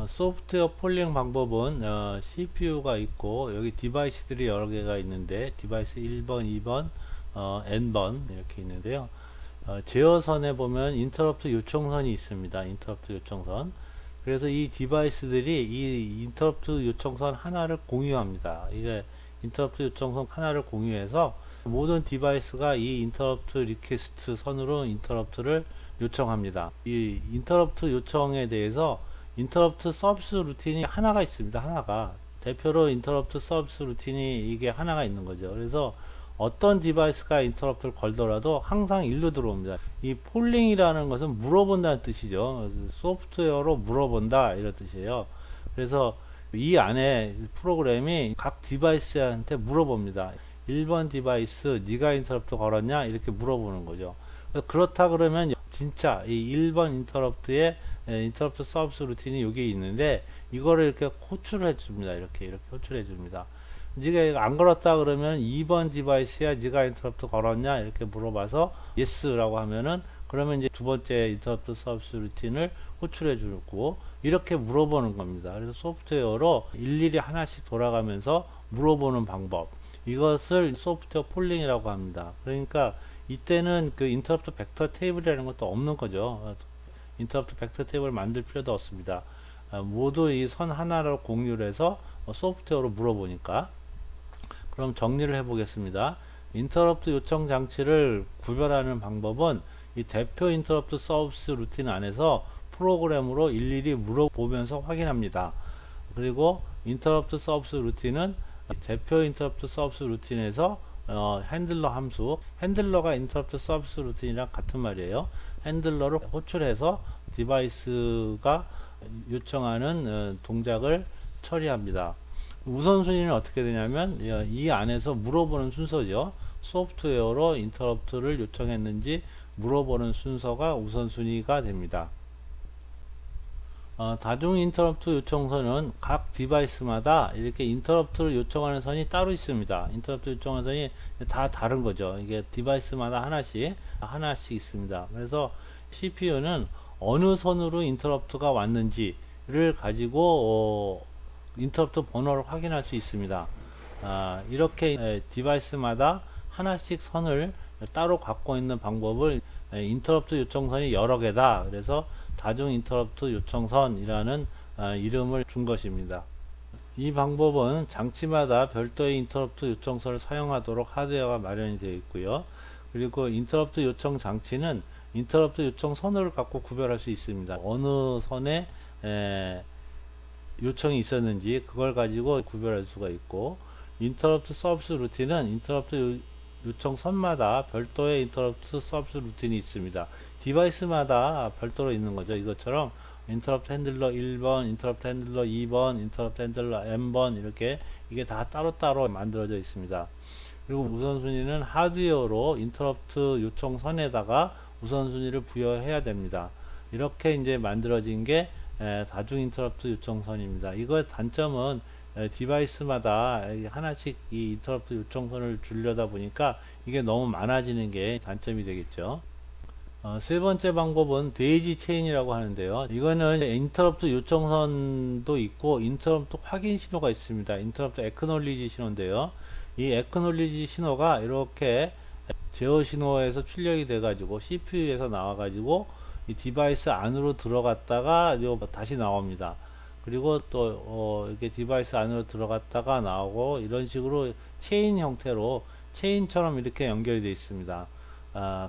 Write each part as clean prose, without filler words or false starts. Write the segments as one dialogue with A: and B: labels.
A: 소프트웨어 폴링 방법은 CPU가 있고 여기 디바이스들이 여러 개가 있는데 디바이스 1번, 2번, N번 이렇게 있는데요. 제어선에 보면 인터럽트 요청선이 있습니다. 인터럽트 요청선. 그래서 이 디바이스들이 이 인터럽트 요청선 하나를 공유합니다. 이게 인터럽트 요청선 하나를 공유해서 모든 디바이스가 이 인터럽트 리퀘스트 선으로 인터럽트를 요청합니다. 이 인터럽트 요청에 대해서 인터럽트 서비스 루틴이 하나가 있습니다. 하나가 대표로 인터럽트 서비스 루틴이 이게 하나가 있는 거죠. 그래서 어떤 디바이스가 인터럽트를 걸더라도 항상 일로 들어옵니다. 이 폴링이라는 것은 물어본다는 뜻이죠. 소프트웨어로 물어본다 이런 뜻이에요. 그래서 이 안에 프로그램이 각 디바이스한테 물어봅니다. 1번 디바이스 네가 인터럽트 걸었냐 이렇게 물어보는 거죠. 그렇다 그러면 진짜 이 1번 인터럽트에 인터럽트 서비스 루틴이 여기 있는데 이거를 이렇게 호출을 해줍니다. 이렇게 호출해 줍니다. 네가 안 걸었다 그러면 2번 디바이스야 네가 인터럽트 걸었냐 이렇게 물어봐서 yes라고 하면은 그러면 이제 두 번째 인터럽트 서비스 루틴을 호출해 주고 이렇게 물어보는 겁니다. 그래서 소프트웨어로 일일이 하나씩 돌아가면서 물어보는 방법, 이것을 소프트웨어 폴링이라고 합니다. 그러니까 이때는 그 인터럽트 벡터 테이블이라는 것도 없는 거죠. 인터럽트 벡터 테이블을 만들 필요도 없습니다. 모두 이 선 하나로 공유를 해서 소프트웨어로 물어보니까. 그럼 정리를 해 보겠습니다. 인터럽트 요청 장치를 구별하는 방법은 이 대표 인터럽트 서비스 루틴 안에서 프로그램으로 일일이 물어보면서 확인합니다. 그리고 인터럽트 서비스 루틴은 대표 인터럽트 서비스 루틴에서 핸들러 함수, 핸들러가 인터럽트 서비스 루틴이랑 같은 말이에요. 핸들러를 호출해서 디바이스가 요청하는 동작을 처리합니다. 우선순위는 어떻게 되냐면 이 안에서 물어보는 순서죠. 소프트웨어로 인터럽트를 요청했는지 물어보는 순서가 우선순위가 됩니다. 다중 인터럽트 요청선은 각 디바이스마다 이렇게 인터럽트를 요청하는 선이 따로 있습니다. 인터럽트 요청하는 선이 다 다른 거죠. 이게 디바이스마다 하나씩 있습니다. 그래서 CPU는 어느 선으로 인터럽트가 왔는지를 가지고 인터럽트 번호를 확인할 수 있습니다. 이렇게 디바이스마다 하나씩 선을 따로 갖고 있는 방법을 인터럽트 요청선이 여러 개다. 그래서 다중 인터럽트 요청선이라는 이름을 준 것입니다. 이 방법은 장치마다 별도의 인터럽트 요청선을 사용하도록 하드웨어가 마련이 되어 있고요. 그리고 인터럽트 요청 장치는 인터럽트 요청 선을 갖고 구별할 수 있습니다. 어느 선에 요청이 있었는지 그걸 가지고 구별할 수가 있고, 인터럽트 서비스 루틴은 인터럽트 요청 선마다 별도의 인터럽트 서비스 루틴이 있습니다. 디바이스마다 별도로 있는 거죠. 이것처럼 인터럽트 핸들러 1번, 인터럽트 핸들러 2번, 인터럽트 핸들러 n번 이렇게 이게 다 따로따로 만들어져 있습니다. 그리고 우선순위는 하드웨어로 인터럽트 요청선에다가 우선순위를 부여해야 됩니다. 이렇게 이제 만들어진 게 다중 인터럽트 요청선입니다. 이거의 단점은 디바이스마다 하나씩 이 인터럽트 요청선을 주려다 보니까 이게 너무 많아지는 게 단점이 되겠죠. 세 번째 방법은 데이지 체인이라고 하는데요. 이거는 인터럽트 요청선도 있고 인터럽트 확인 신호가 있습니다. 인터럽트 액노리지 신호인데요. 이 액노리지 신호가 이렇게 제어 신호에서 출력이 돼 가지고 CPU에서 나와 가지고 이 디바이스 안으로 들어갔다가 다시 나옵니다. 그리고 또 이렇게 디바이스 안으로 들어갔다가 나오고 이런 식으로 체인 형태로 체인처럼 이렇게 연결이 되어 있습니다.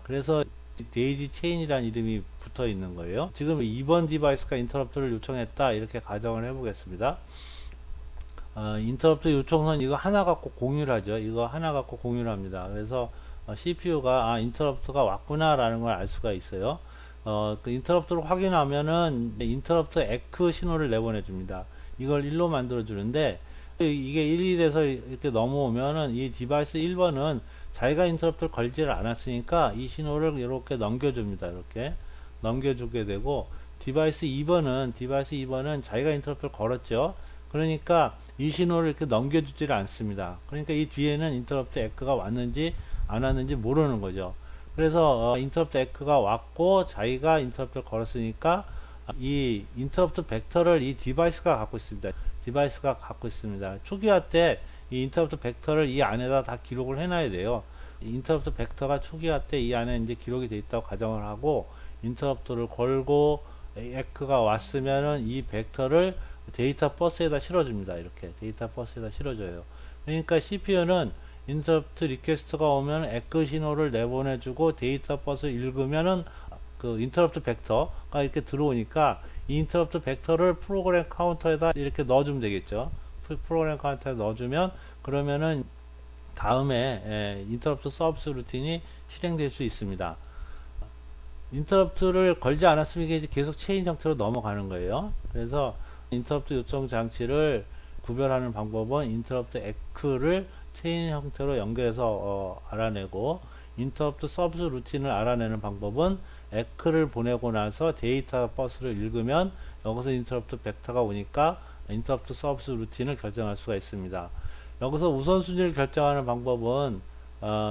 A: 그래서 데이지 체인이라는 이름이 붙어 있는 거예요. 지금 2번 디바이스가 인터럽트를 요청했다 이렇게 가정을 해 보겠습니다. 인터럽트 요청선 이거 하나 갖고 공유를 하죠. 이거 하나 갖고 공유를 합니다. 그래서 CPU가 인터럽트가 왔구나 라는 걸 알 수가 있어요. 그 인터럽트를 확인하면은 인터럽트 에크 신호를 내보내 줍니다. 이걸 1로 만들어 주는데 이게 1이 돼서 이렇게 넘어오면은 이 디바이스 1번은 자기가 인터럽트를 걸지를 않았으니까 이 신호를 이렇게 넘겨줍니다. 이렇게 넘겨주게 되고, 디바이스 2번은 자기가 인터럽트를 걸었죠. 그러니까 이 신호를 이렇게 넘겨주지를 않습니다. 그러니까 이 뒤에는 인터럽트 에크가 왔는지 안 왔는지 모르는 거죠. 그래서 인터럽트 에크가 왔고 자기가 인터럽트를 걸었으니까 이 인터럽트 벡터를 이 디바이스가 갖고 있습니다. 디바이스가 갖고 있습니다. 초기화 때 이 인터럽트 벡터를 이 안에다 다 기록을 해놔야 돼요. 인터럽트 벡터가 초기화 때 이 안에 이제 기록이 돼 있다고 가정을 하고 인터럽트를 걸고 에크가 왔으면은 이 벡터를 데이터 버스에다 실어줍니다. 이렇게 데이터 버스에다 실어줘요. 그러니까 CPU는 인터럽트 리퀘스트가 오면 에크 신호를 내보내주고 데이터 버스를 읽으면은 그 인터럽트 벡터가 이렇게 들어오니까 이 인터럽트 벡터를 프로그램 카운터에다 이렇게 넣어주면 되겠죠. 프로그램 카운터에 넣어주면 그러면은 다음에 인터럽트 서비스 루틴이 실행될 수 있습니다. 인터럽트를 걸지 않았으면 이게 계속 체인 형태로 넘어가는 거예요. 그래서 인터럽트 요청 장치를 구별하는 방법은 인터럽트 에크를 체인 형태로 연결해서 알아내고 인터럽트 서비스 루틴을 알아내는 방법은 에크를 보내고 나서 데이터 버스를 읽으면 여기서 인터럽트 벡터가 오니까 인터럽트 서비스 루틴을 결정할 수가 있습니다. 여기서 우선순위를 결정하는 방법은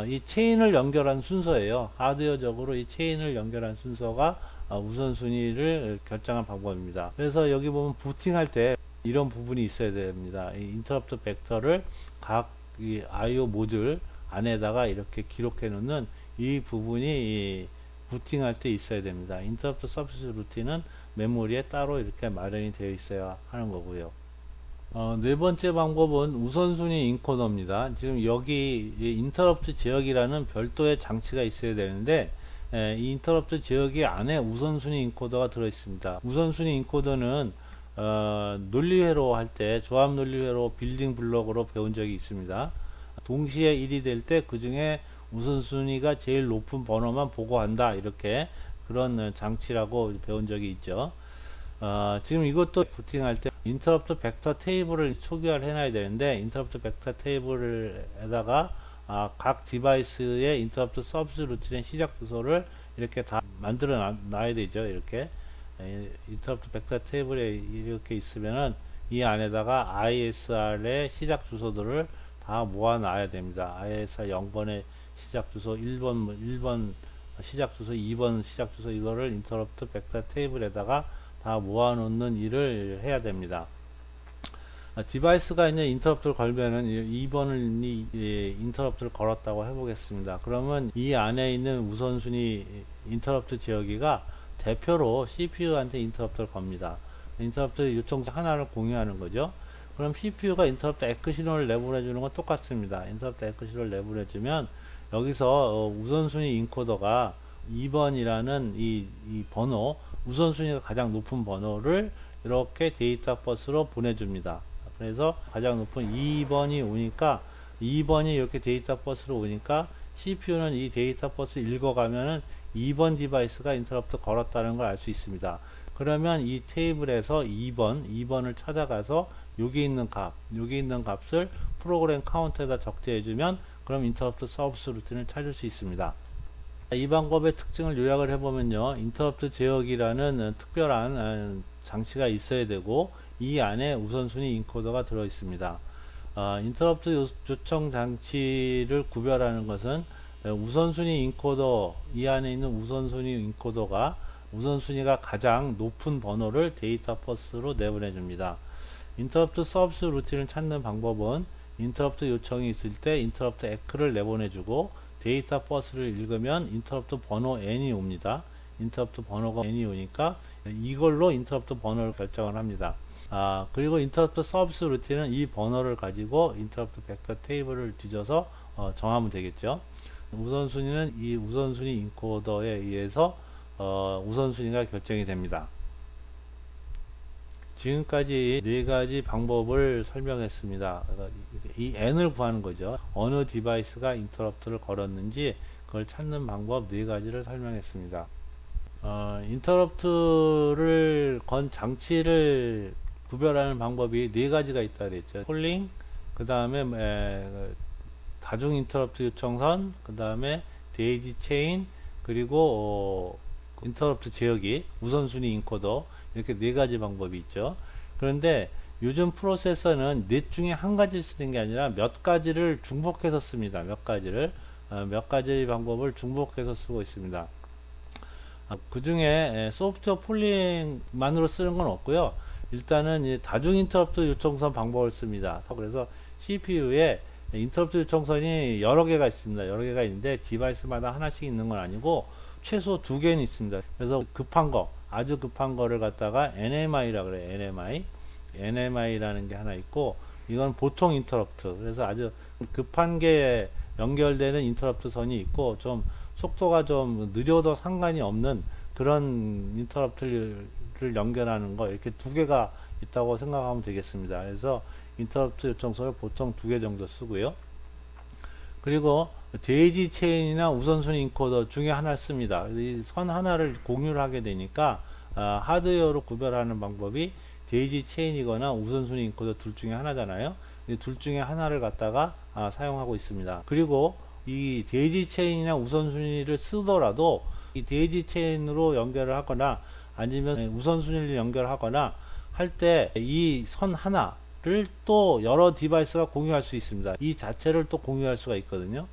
A: 이 체인을 연결한 순서예요. 하드웨어적으로 이 체인을 연결한 순서가 우선순위를 결정한 방법입니다. 그래서 여기 보면 부팅할 때 이런 부분이 있어야 됩니다. 이 인터럽트 벡터를 각 이 I/O 모듈 안에다가 이렇게 기록해 놓는 이 부분이 이 부팅할 때 있어야 됩니다. 인터럽트 서비스 루틴은 메모리에 따로 이렇게 마련이 되어 있어야 하는 거고요. 네 번째 방법은 우선순위 인코더입니다. 지금 여기 인터럽트 제어기라는 별도의 장치가 있어야 되는데 이 인터럽트 제어기 안에 우선순위 인코더가 들어 있습니다. 우선순위 인코더는 논리회로 할 때 조합 논리회로 빌딩 블록으로 배운 적이 있습니다. 동시에 1이 될 때 그 중에 우선순위가 제일 높은 번호만 보고한다, 이렇게 그런 장치라고 배운 적이 있죠. 지금 이것도 부팅할 때 인터럽트 벡터 테이블을 초기화를 해놔야 되는데 인터럽트 벡터 테이블에다가 각 디바이스의 인터럽트 서비스 루틴의 시작 주소를 이렇게 다 만들어 놔야 되죠. 이렇게 인터럽트 벡터 테이블에 이렇게 있으면은 이 안에다가 ISR의 시작 주소들을 다 모아 놔야 됩니다. ISR 0번의 시작 주소, 1번 시작 주소, 2번 시작 주소, 이거를 인터럽트 벡터 테이블에다가 다 모아 놓는 일을 해야 됩니다. 디바이스가 이제 인터럽트를 걸면은 2번을 인터럽트를 걸었다고 해보겠습니다. 그러면 이 안에 있는 우선순위 인터럽트 지역이가 대표로 CPU한테 인터럽트를 겁니다. 인터럽트 요청 하나를 공유하는 거죠. 그럼 CPU가 인터럽트 에크 신호를 내보내주는 건 똑같습니다. 인터럽트 에크 신호를 내보내주면 여기서 우선순위 인코더가 2번이라는 이 번호, 우선순위가 가장 높은 번호를 이렇게 데이터 버스로 보내줍니다. 그래서 가장 높은 2번이 오니까 2번이 이렇게 데이터 버스로 오니까 CPU는 이 데이터 버스 읽어가면은 2번 디바이스가 인터럽트 걸었다는 걸 알 수 있습니다. 그러면 이 테이블에서 2번을 찾아가서 여기 있는 값을 프로그램 카운터에다 적재해주면 그럼 인터럽트 서비스 루틴을 찾을 수 있습니다. 이 방법의 특징을 요약을 해보면요, 인터럽트 제어기라는 특별한 장치가 있어야 되고 이 안에 우선순위 인코더가 들어 있습니다. 인터럽트 요청 장치를 구별하는 것은 우선순위 인코더, 이 안에 있는 우선순위 인코더가 우선순위가 가장 높은 번호를 데이터 버스로 내보내줍니다. 인터럽트 서비스 루틴을 찾는 방법은 인터럽트 요청이 있을 때 인터럽트 에크를 내보내주고 데이터 버스를 읽으면 인터럽트 번호 n이 옵니다. 인터럽트 번호가 n이 오니까 이걸로 인터럽트 번호를 결정을 합니다. 그리고 인터럽트 서비스 루틴은 이 번호를 가지고 인터럽트 벡터 테이블을 뒤져서 정하면 되겠죠. 우선순위는 이 우선순위 인코더에 의해서 우선순위가 결정이 됩니다. 지금까지 네 가지 방법을 설명했습니다. 이 n을 구하는 거죠. 어느 디바이스가 인터럽트를 걸었는지 그걸 찾는 방법 네 가지를 설명했습니다. 인터럽트를 건 장치를 구별하는 방법이 네 가지가 있다 그랬죠. 폴링, 그 다음에 다중 인터럽트 요청선, 그 다음에 데이지 체인, 그리고 인터럽트 제어기, 우선순위 인코더, 이렇게 네 가지 방법이 있죠. 그런데 요즘 프로세서는 넷 중에 한 가지를 쓰는 게 아니라 몇 가지를 중복해서 씁니다. 몇 가지 방법을 중복해서 쓰고 있습니다. 그 중에 소프트웨어 폴링만으로 쓰는 건 없고요. 일단은 이 다중 인터럽트 요청선 방법을 씁니다. 그래서 CPU에 인터럽트 요청선이 여러 개가 있습니다. 여러 개가 있는데 디바이스마다 하나씩 있는 건 아니고 최소 두 개는 있습니다. 그래서 급한 거, 아주 급한 거를 갖다가 NMI라 그래요. NMI라는 게 하나 있고, 이건 보통 인터럽트. 그래서 아주 급한 게 연결되는 인터럽트 선이 있고, 좀 속도가 좀 느려도 상관이 없는 그런 인터럽트를 연결하는 거, 이렇게 두 개가 있다고 생각하면 되겠습니다. 그래서 인터럽트 요청선을 보통 두 개 정도 쓰고요. 그리고 데이지 체인이나 우선순위 인코더 중에 하나를 씁니다. 이 선 하나를 공유를 하게 되니까 하드웨어로 구별하는 방법이 데이지 체인이거나 우선순위 인코더 둘 중에 하나잖아요. 이 둘 중에 하나를 갖다가 사용하고 있습니다. 그리고 이 데이지 체인이나 우선순위를 쓰더라도 이 데이지 체인으로 연결을 하거나 아니면 우선순위를 연결하거나 할 때 이 선 하나를 또 여러 디바이스가 공유할 수 있습니다. 이 자체를 또 공유할 수가 있거든요.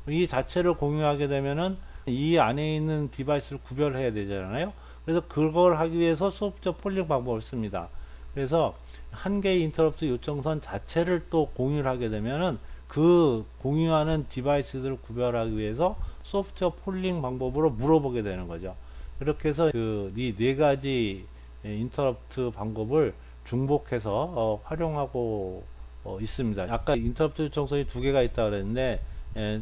A: 이 자체를 공유하게 되면은 이 안에 있는 디바이스를 구별해야 되잖아요. 그래서 그걸 하기 위해서 소프트웨어 폴링 방법을 씁니다. 그래서 한 개의 인터럽트 요청선 자체를 또 공유를 하게 되면은 그 공유하는 디바이스들을 구별하기 위해서 소프트웨어 폴링 방법으로 물어보게 되는 거죠. 그렇게 해서 이 네 가지 인터럽트 방법을 중복해서 활용하고 있습니다. 아까 인터럽트 요청선이 두 개가 있다 그랬는데,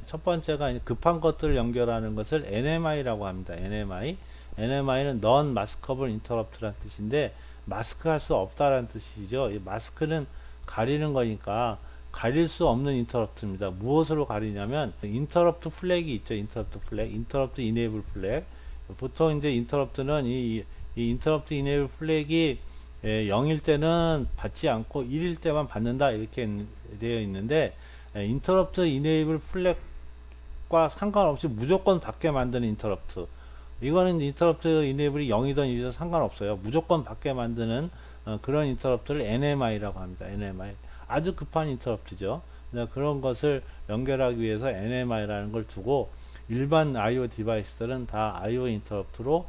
A: 첫 번째가 급한 것들을 연결하는 것을 NMI라고 합니다. NMI는 Non Maskable Interrupt라는 뜻인데, 마스크 할 수 없다라는 뜻이죠. 이 마스크는 가리는 거니까 가릴 수 없는 인터럽트입니다. 무엇으로 가리냐면 인터럽트 플래그가 있죠. 인터럽트 이네이블 플래그. 보통 이제 인터럽트는 이 인터럽트 이네이블 플래그가 0일 때는 받지 않고 1일 때만 받는다 이렇게 되어 있는데, 인터럽트 이네이블 플래그과 상관없이 무조건 받게 만드는 인터럽트, 이거는 인터럽트 이네이블이 0이든 1이든 상관없어요. 무조건 받게 만드는 그런 인터럽트를 NMI라고 합니다. NMI. 아주 급한 인터럽트죠. 그런 것을 연결하기 위해서 NMI라는 걸 두고, 일반 IO 디바이스들은 다 IO 인터럽트로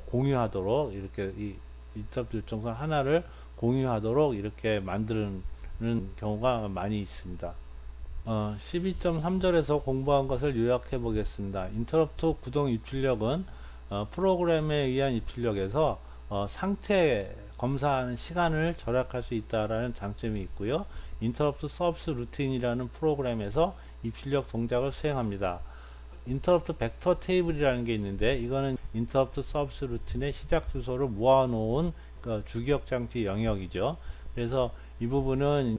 A: 공유하도록, 이렇게 이 인터럽트 요청선 하나를 공유하도록 이렇게 만드는 경우가 많이 있습니다. 12.3절에서 공부한 것을 요약해 보겠습니다. 인터럽트 구동 입출력은 프로그램에 의한 입출력에서 상태 검사하는 시간을 절약할 수 있다라는 장점이 있고요. 인터럽트 서비스 루틴이라는 프로그램에서 입출력 동작을 수행합니다. 인터럽트 벡터 테이블이라는 게 있는데, 이거는 인터럽트 서비스 루틴의 시작 주소를 모아놓은 주기억 장치 영역이죠. 그래서 이 부분은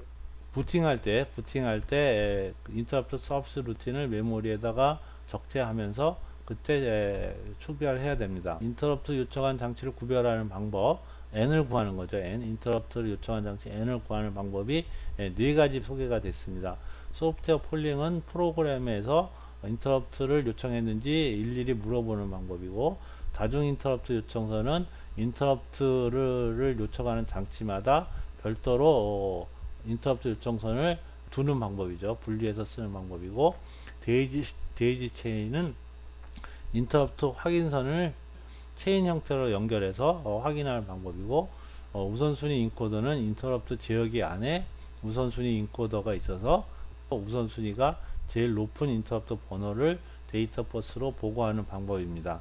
A: 부팅할 때 인터럽트 서비스 루틴을 메모리에다가 적재하면서 그때 초기화를 해야 됩니다. 인터럽트 요청한 장치를 구별하는 방법, n을 구하는 거죠. 인터럽트를 요청한 장치 n을 구하는 방법이 네 가지 소개가 됐습니다. 소프트웨어 폴링은 프로그램에서 인터럽트를 요청했는지 일일이 물어보는 방법이고, 다중 인터럽트 요청서는 인터럽트를 요청하는 장치마다 별도로 인터럽트 요청선을 두는 방법이죠. 분리해서 쓰는 방법이고, 데이지 체인은 인터럽트 확인선을 체인 형태로 연결해서 확인하는 방법이고, 우선순위 인코더는 인터럽트 제어기 안에 우선순위 인코더가 있어서 우선순위가 제일 높은 인터럽트 번호를 데이터 버스로 보고하는 방법입니다.